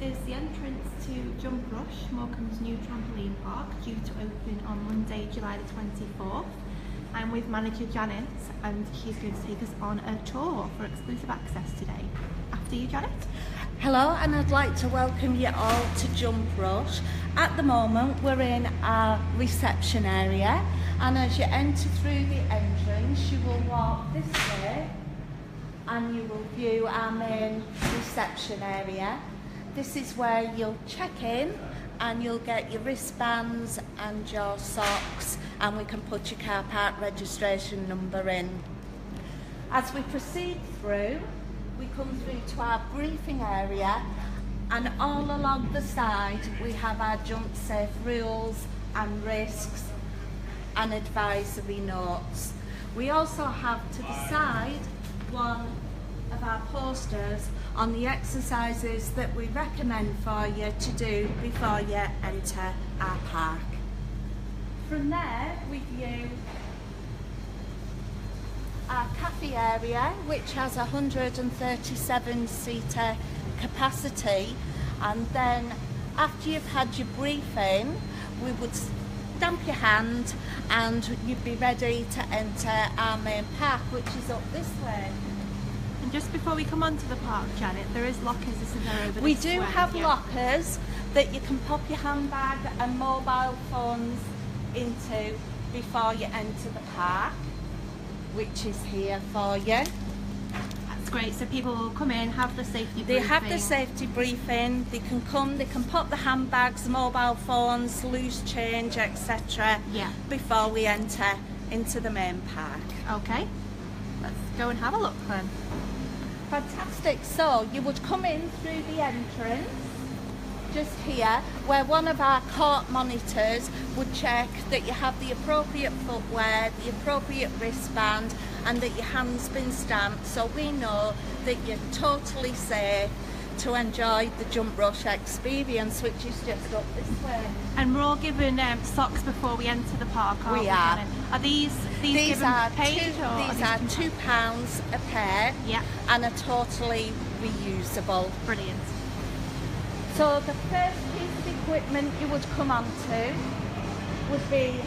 is the entrance to Jump Rush, Morecambe's new trampoline park, due to open on Monday, July the 24th. I'm with manager Janet and she's going to take us on a tour for exclusive access today. After you, Janet. Hello, and I'd like to welcome you all to Jump Rush. At the moment we're in our reception area, and as you enter through the entrance you will walk this way and you will view our main reception area. This is where you'll check in and you'll get your wristbands and your socks, and we can put your car park registration number in. As we proceed through, we come through to our briefing area, and all along the side we have our jump safe rules and risks and advisory notes. We also have to the side one of our posters on the exercises that we recommend for you to do before you enter our park. From there we view our cafe area, which has a 137 seater capacity, and then after you've had your briefing we would stamp your hand and you'd be ready to enter our main park, which is up this way. And just before we come onto the park, Janet, there is lockers, isn't there, over We this do way? have lockers that you can pop your handbag and mobile phones into before you enter the park, which is here for you. That's great, so people will come in, have the safety briefing. They have the safety briefing, they can come, they can pop the handbags, mobile phones, loose change, etc. before we enter into the main park. Okay, let's go and have a look then. Fantastic, so you would come in through the entrance, just here, where one of our court monitors would check that you have the appropriate footwear, the appropriate wristband, and that your hand's been stamped, so we know that you're totally safe to enjoy the Jump Rush experience, which is just up this way. And we're all given socks before we enter the park, aren't we? Are. Are these given are paid? These are £2 a pair, and are totally reusable. Brilliant. So the first piece of equipment you would come onto would be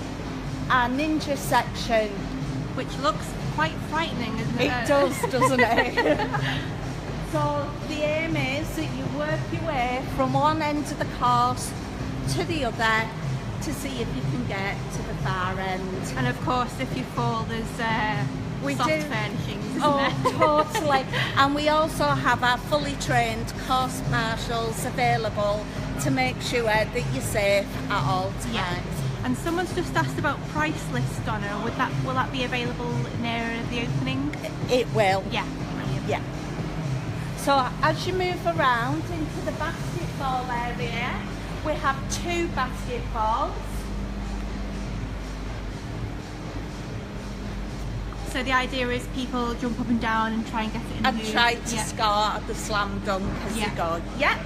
our ninja section. Which looks quite frightening, isn't it? It does, doesn't it? So the aim is that you work your way from one end of the course to the other to see if you can get to the far end. And of course, if you fall, there's soft furnishings, isn't there? Oh, totally. And we also have our fully trained course marshals available to make sure that you're safe at all times. Yeah. And someone's just asked about price list, Donna. Will that be available near the opening? It will. Yeah. Brilliant. Yeah. So as you move around into the basketball area, we have 2 basketballs. So the idea is people jump up and down and try and get it in the And try to score the slam dunk as you go. Yeah.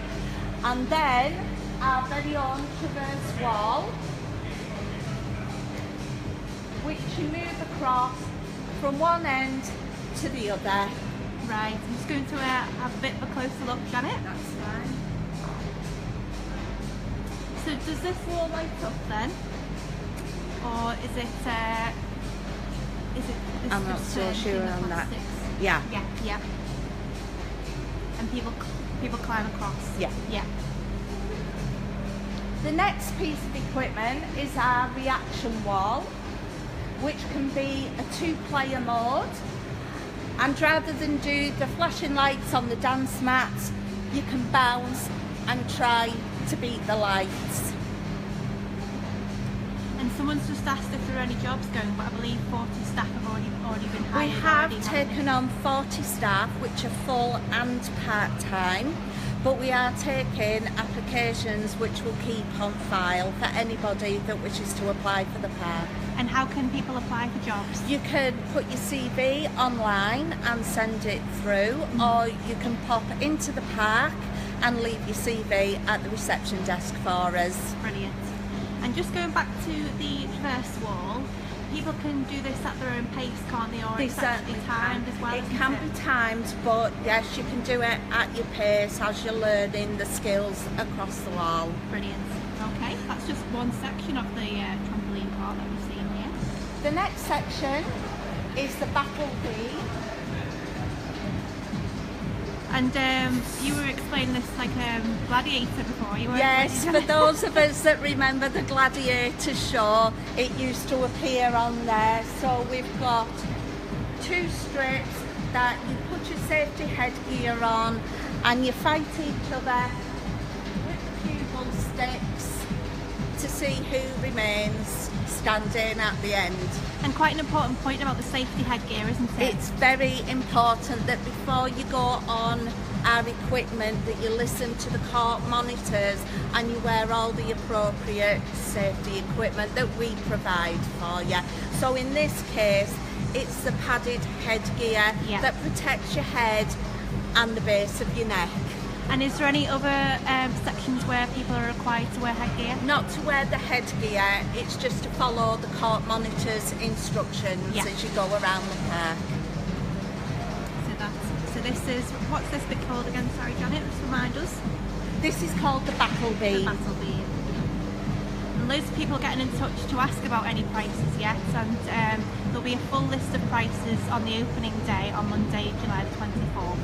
And then our very own traverse wall, which you move across from one end to the other. Right, I'm just going to have a bit of a closer look, Janet. That's fine. So does this wall light up then? Or is it I'm not so sure on that. Yeah. Yeah. And people climb across? Yeah. Yeah. The next piece of equipment is our reaction wall, which can be a 2-player mode, and rather than do the flashing lights on the dance mats, you can bounce and try to beat the lights. And someone's just asked if there are any jobs going, but I believe 40 staff have already been hired. We have taken on 40 staff, which are full and part-time, but we are taking applications which will keep on file for anybody that wishes to apply for the park. And how can people apply for jobs? You can put your CV online and send it through, or you can pop into the park and leave your CV at the reception desk for us. Brilliant. And just going back to the traverse wall, people can do this at their own pace, can't they? Or They it's actually certainly timed can. as well. It isn't can be timed, but yes, you can do it at your pace as you're learning the skills across the wall. Brilliant. Okay, that's just one section of the trampoline park that we've seen here. The next section is the battle beam. And you were explaining this like Gladiator before, you weren't? Yes, for those of us that remember the Gladiator show, it used to appear on there. So we've got two strips that you put your safety headgear on and you fight each other with cubal sticks to see who remains standing at the end. And quite an important point about the safety headgear, isn't it? It's very important that before you go on our equipment that you listen to the court monitors and you wear all the appropriate safety equipment that we provide for you. So in this case, it's the padded headgear that protects your head and the base of your neck. And is there any other sections where people are required to wear headgear? Not to wear the headgear, it's just to follow the court monitor's instructions as you go around the park. So this is, what's this bit called again? Sorry Janet, just remind us. This is called the battle beam. The battle beam. And loads of people are getting in touch to ask about any prices yet, and there'll be a full list of prices on the opening day on Monday, July the 24th.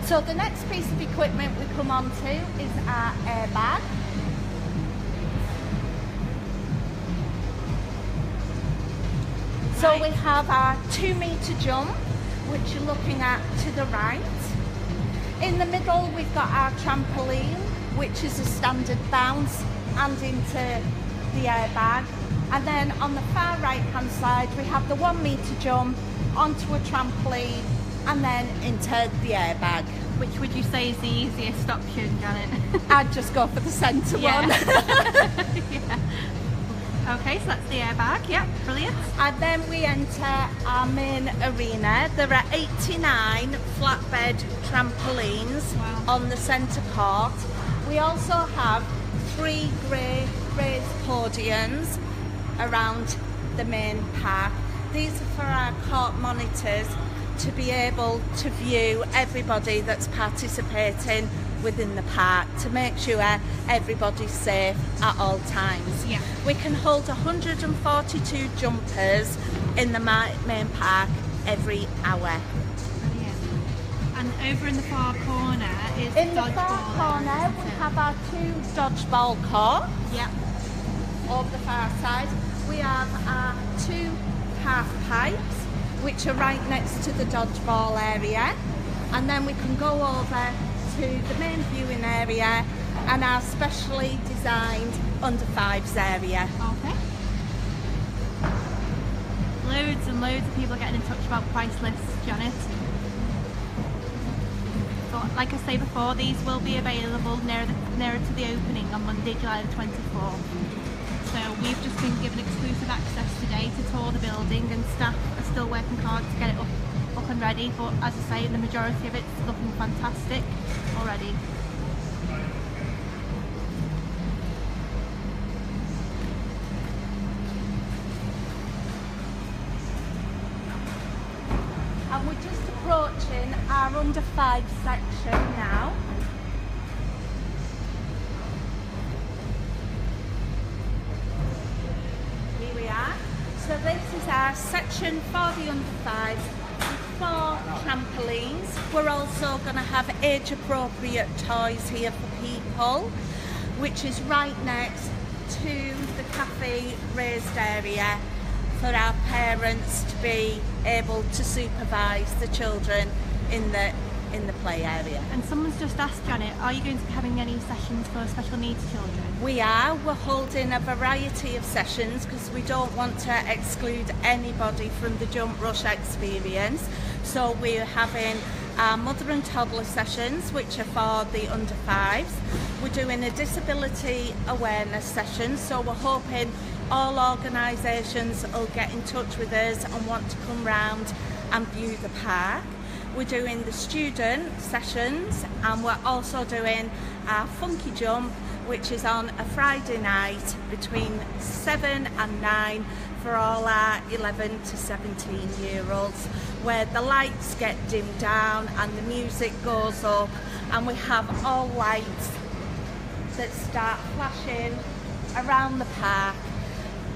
So the next piece of equipment we come on to is our airbag. So we have our 2-metre jump, which you're looking at to the right. In the middle we've got our trampoline, which is a standard bounce and into the airbag. And then on the far right hand side we have the 1-metre jump onto a trampoline and then into the airbag. Which would you say is the easiest option, Janet? I'd just go for the centre one. Okay, so that's the airbag, brilliant. And then we enter our main arena. There are 89 flatbed trampolines on the centre court. We also have 3 grey raised podiums around the main park. These are for our court monitors to be able to view everybody that's participating within the park to make sure everybody's safe at all times. We can hold 142 jumpers in the main park every hour. And over in the far corner is in the far corner we have our 2 dodgeball courts. Over the far side we have our 2 half pipes, which are right next to the dodgeball area, and then we can go over to the main viewing area and our specially designed under 5s area. Okay. Loads and loads of people are getting in touch about price lists, Janet. But like I say before, these will be available nearer to the opening on Monday, July the 24th. So we've just been given exclusive access today to tour the building, and staff are still working hard to get it up and ready, but as I say, the majority of it's looking fantastic already. And we're just approaching our under 5 section now. Here we are. So this is our section for the under 5s, 4 trampolines. We're also going to have age appropriate toys here for people, which is right next to the cafe raised area for our parents to be able to supervise the children in the play area. And someone's just asked, Janet, are you going to be having any sessions for special needs children? We are. We're holding a variety of sessions because we don't want to exclude anybody from the jump rush experience. So we're having our mother and toddler sessions, which are for the under 5s. We're doing a disability awareness session, so we're hoping all organisations will get in touch with us and want to come round and view the park. We're doing the student sessions, and we're also doing our funky jump, which is on a Friday night between 7 and 9 for all our 11 to 17 year olds, where the lights get dimmed down and the music goes up, and we have all lights that start flashing around the park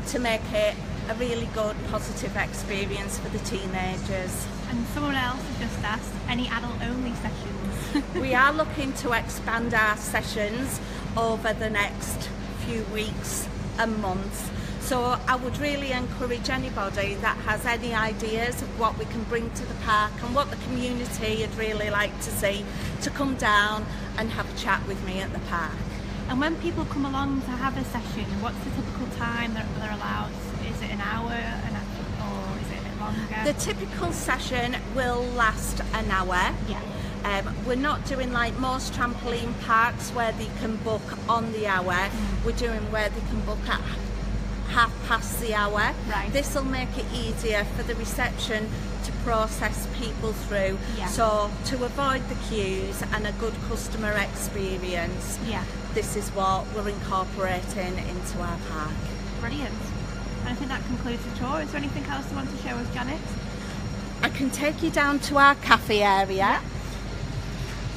to make it a really good positive experience for the teenagers. And someone else has just asked, any adult only sessions? We are looking to expand our sessions over the next few weeks and months. So I would really encourage anybody that has any ideas of what we can bring to the park and what the community would really like to see, to come down and have a chat with me at the park. And when people come along to have a session, what's the typical time that they're allowed? Is it an hour, or is it a bit longer? The typical session will last an hour. Yeah. We're not doing like most trampoline parks where they can book on the hour. We're doing where they can book at 1/2 hour. Right. This will make it easier for the reception to process people through. Yeah. So to avoid the queues and a good customer experience, Yeah. this is what we're incorporating into our park. Brilliant. And I think that concludes the tour. Is there anything else you want to show us, Janet? I can take you down to our cafe area. Yeah.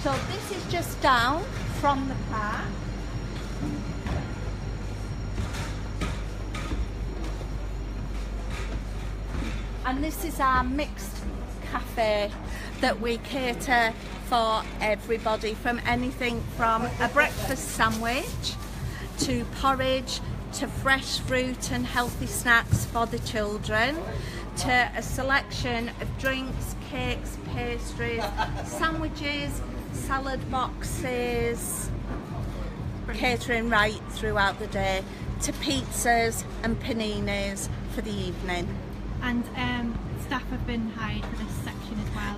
So this is just down from the park. And this is our mixed cafe that we cater for everybody, from anything from a breakfast sandwich to porridge to fresh fruit and healthy snacks for the children, to a selection of drinks, cakes, pastries, sandwiches, salad boxes, catering right throughout the day, to pizzas and paninis for the evening. And staff have been hired for this section as well?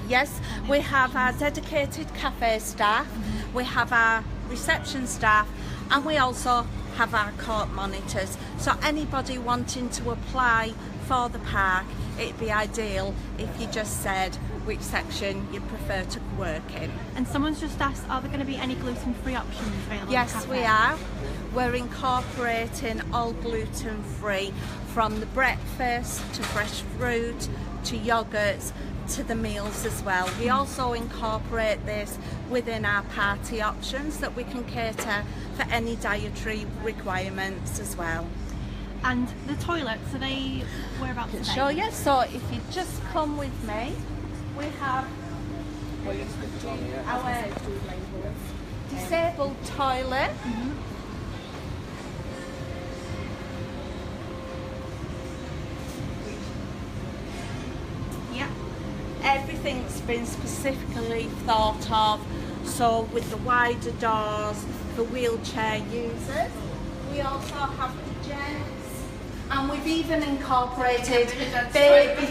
Yes, we have our dedicated cafe staff, we have our reception staff, and we also have our court monitors. So anybody wanting to apply for the park, it'd be ideal if you just said which section you prefer to work in. And someone's just asked, are there going to be any gluten-free options available? Yes, we are. We're incorporating all gluten-free, from the breakfast to fresh fruit to yogurts to the meals as well. We also incorporate this within our party options that we can cater for any dietary requirements as well. And the toilets, are they whereabouts today? Sure, yes. So if you just come with me, we have our disabled toilet. Yeah. Everything's been specifically thought of, so with the wider doors for wheelchair users. We also have the gents, and we've even incorporated baby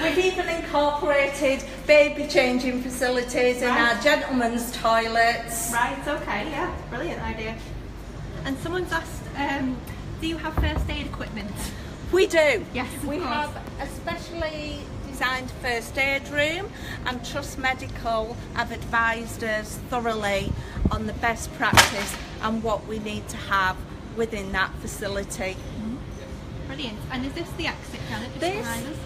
We've even incorporated baby changing facilities in our gentlemen's toilets. Right, okay, yeah, brilliant idea. And someone's asked, do you have first aid equipment? We do. Yes, of we course. have a specially designed first aid room, and Trust Medical have advised us thoroughly on the best practice and what we need to have within that facility. Brilliant. And is this the exit, Janet, just This behind us?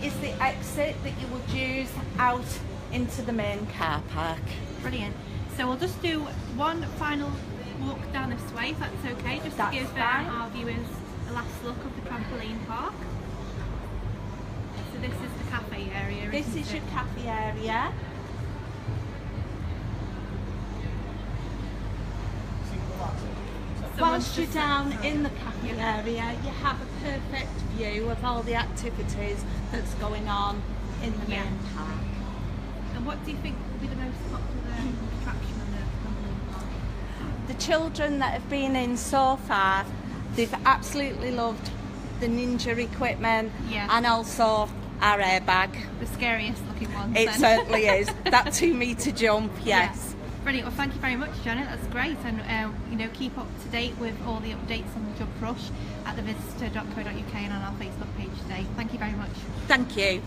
is the exit that you would use out into the main car park. Brilliant. So we'll just do one final walk down this way, if that's okay, just That's to give fine. our viewers a last look of the trampoline park. So this is the cafe area, This isn't is it? your cafe area. Someone's Whilst you're just- down in the cafe area, you have a perfect view of all the activities that's going on in the Yeah. main park. And what do you think will be the most popular attraction on the trampoline park? The children that have been in so far, they've absolutely loved the ninja equipment, Yeah. and also our airbag. The scariest looking ones It then. certainly is. That 2 metre jump, yes. Yeah. Brilliant. Well, thank you very much, Janet. That's great. And keep up to date with all the updates on the Jump Rush at thevisitor.co.uk and on our Facebook page today. Thank you very much. Thank you.